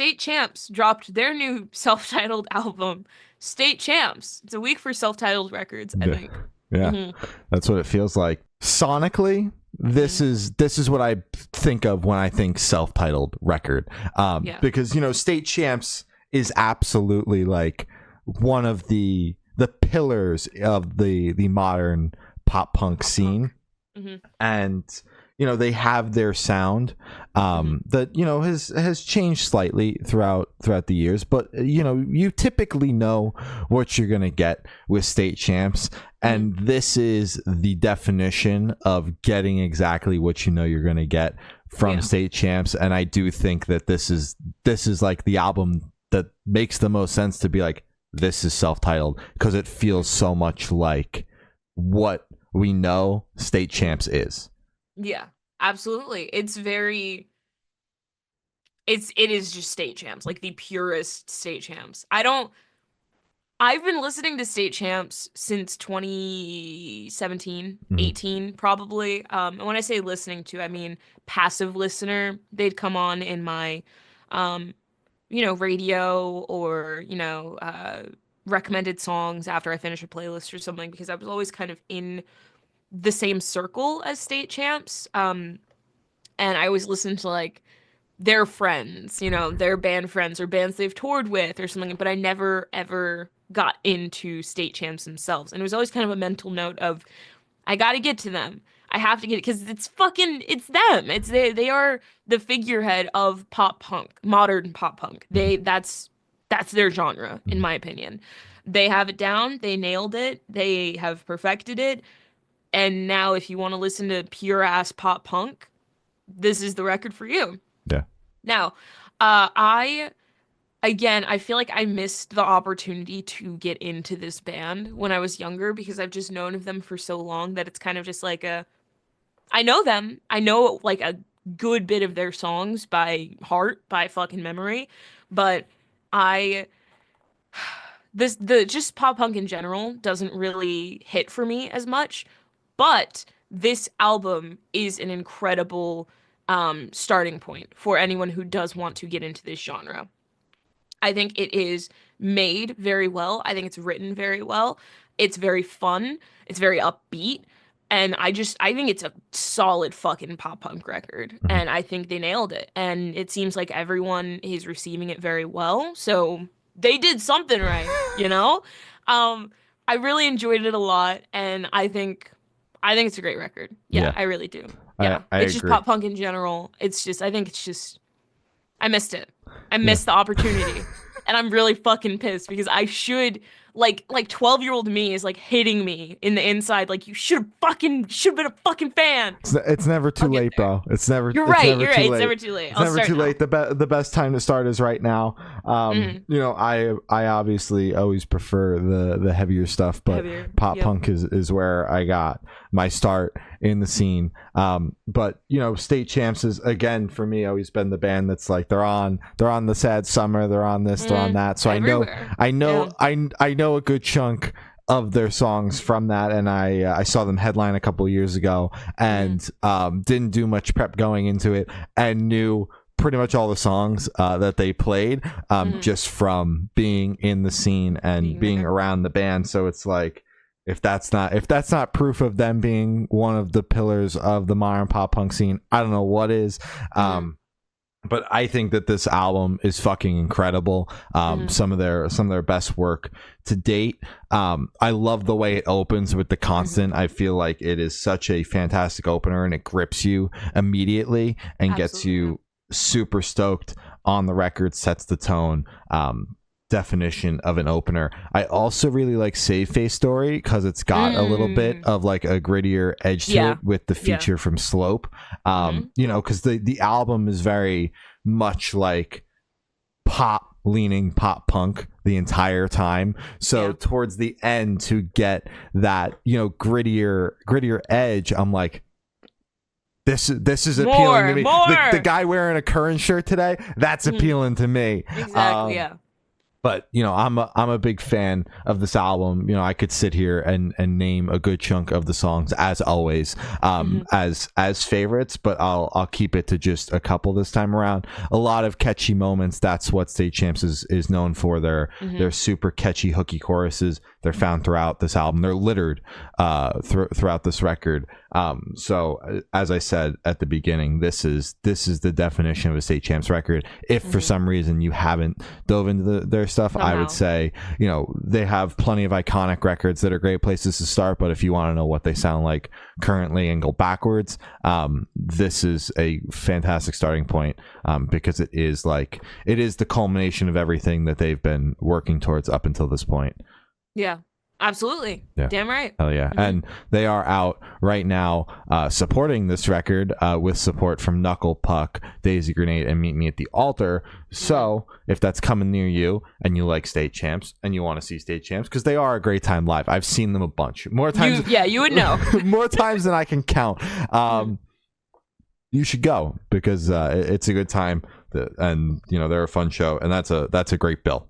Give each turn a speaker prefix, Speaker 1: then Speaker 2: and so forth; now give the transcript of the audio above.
Speaker 1: State Champs dropped their new self-titled album, State Champs. It's a week for self-titled records, I
Speaker 2: Yeah.
Speaker 1: think.
Speaker 2: Yeah.
Speaker 1: Hmm.
Speaker 2: That's what it feels like. Sonically, this
Speaker 1: Hmm.
Speaker 2: is what I think of when I think self-titled record.
Speaker 1: Yeah.
Speaker 2: Because State Champs is absolutely like one of the pillars of the modern pop punk
Speaker 1: Pop
Speaker 2: scene.
Speaker 1: punk. Hmm.
Speaker 2: And they have their sound that has changed slightly throughout the years, but you typically know what you're going to get with State Champs, and this is the definition of getting exactly what you're going to get from State Champs. And I do think that this is like the album that makes the most sense to be like, this is self-titled, because it feels so much like what we know State Champs is.
Speaker 1: Yeah, absolutely. It is just State Champs, like the purest State Champs. I've been listening to State Champs since 2017, 18 probably. And when I say listening to, I mean passive listener. They'd come on in my um radio or, recommended songs after I finish a playlist or something, because I was always kind of in the same circle as State Champs. And I always listened to like their friends, their band friends or bands they've toured with or something, but I never ever got into State Champs themselves. And it was always kind of a mental note of, I got to get to them. I have to get it because it's them. They are the figurehead of pop punk, modern pop punk. That's their genre, in my opinion. They have it down. They nailed it. They have perfected it. And now, if you want to listen to pure ass pop punk, this is the record for you.
Speaker 2: Yeah.
Speaker 1: Now, I feel like I missed the opportunity to get into this band when I was younger, because I've just known of them for so long that it's kind of just like I know them. I know like a good bit of their songs by heart, by fucking memory, but I the just pop punk in general doesn't really hit for me as much. But this album is an incredible starting point for anyone who does want to get into this genre. I think it is made very well. I think it's written very well. It's very fun. It's very upbeat. And I think it's a solid fucking pop punk record. And I think they nailed it. And it seems like everyone is receiving it very well. So they did something right, you know? I really enjoyed it a lot. And I think it's a great record. Yeah,
Speaker 2: Yeah.
Speaker 1: I really do.
Speaker 2: I
Speaker 1: Yeah. It's just
Speaker 2: agree.
Speaker 1: pop punk in general. I think it's just, I missed it. I missed the opportunity. And I'm really fucking pissed because I should, like 12-year-old me is like hitting me in the inside like, you should have been a fucking fan.
Speaker 2: It's never too
Speaker 1: I'll get
Speaker 2: late,
Speaker 1: there.
Speaker 2: bro. It's never
Speaker 1: You're
Speaker 2: it's
Speaker 1: right.
Speaker 2: never
Speaker 1: You're
Speaker 2: too
Speaker 1: right. It's
Speaker 2: late.
Speaker 1: never too late.
Speaker 2: It's
Speaker 1: I'll
Speaker 2: never
Speaker 1: start
Speaker 2: too
Speaker 1: now.
Speaker 2: late. The best time to start is right now. I obviously always prefer the heavier stuff, but
Speaker 1: Heavier,
Speaker 2: pop
Speaker 1: yep.
Speaker 2: punk is where I got my start in the scene. But State Champs is, again, for me, always been the band that's like, they're on the Sad Summer, they're on this, they're on that. So
Speaker 1: everywhere.
Speaker 2: I know
Speaker 1: Yeah.
Speaker 2: I know a good chunk of their songs from that, and I saw them headline a couple of years ago, and didn't do much prep going into it, and knew pretty much all the songs that they played, just from being in the scene and being
Speaker 1: there.
Speaker 2: around the band. So it's like, if that's not proof of them being one of the pillars of the modern pop punk scene, I don't know what is. But I think that this album is fucking incredible. Some of their best work to date. I love the way it opens with The Constant. I feel like it is such a fantastic opener, and it grips you immediately and gets you super stoked on the record, sets the tone. Definition of an opener. I also really like Save Face Story because it's got a little bit of like a grittier edge to it with the feature from Slope. Because the album is very much like pop leaning pop punk the entire time. So towards the end, to get that grittier edge, I'm like, this is appealing to me. The guy wearing a Current shirt today, that's appealing to me.
Speaker 1: Exactly.
Speaker 2: But I'm a big fan of this album. I could sit here and name a good chunk of the songs, as always, as favorites, but I'll keep it to just a couple this time around. A lot of catchy moments. That's what State Champs is known for. Their super catchy hooky choruses. They're found throughout this album. They're littered throughout this record. So as I said at the beginning, this is the definition of a State Champs record. If for some reason you haven't dove into their stuff,
Speaker 1: Somehow.
Speaker 2: I would say they have plenty of iconic records that are great places to start. But if you want to know what they sound like currently and go backwards, this is a fantastic starting point, because it is the culmination of everything that they've been working towards up until this point.
Speaker 1: Yeah, absolutely.
Speaker 2: Yeah.
Speaker 1: Damn right.
Speaker 2: Hell yeah. And they are out right now supporting this record with support from Knuckle Puck, Daisy Grenade, and Meet Me at the Altar. So if that's coming near you and you like State Champs and you want to see State Champs, because they are a great time live. I've seen them a bunch. More times.
Speaker 1: You would know.
Speaker 2: More times than I can count. You should go, because it's a good time. And they're a fun show. And that's a great bill.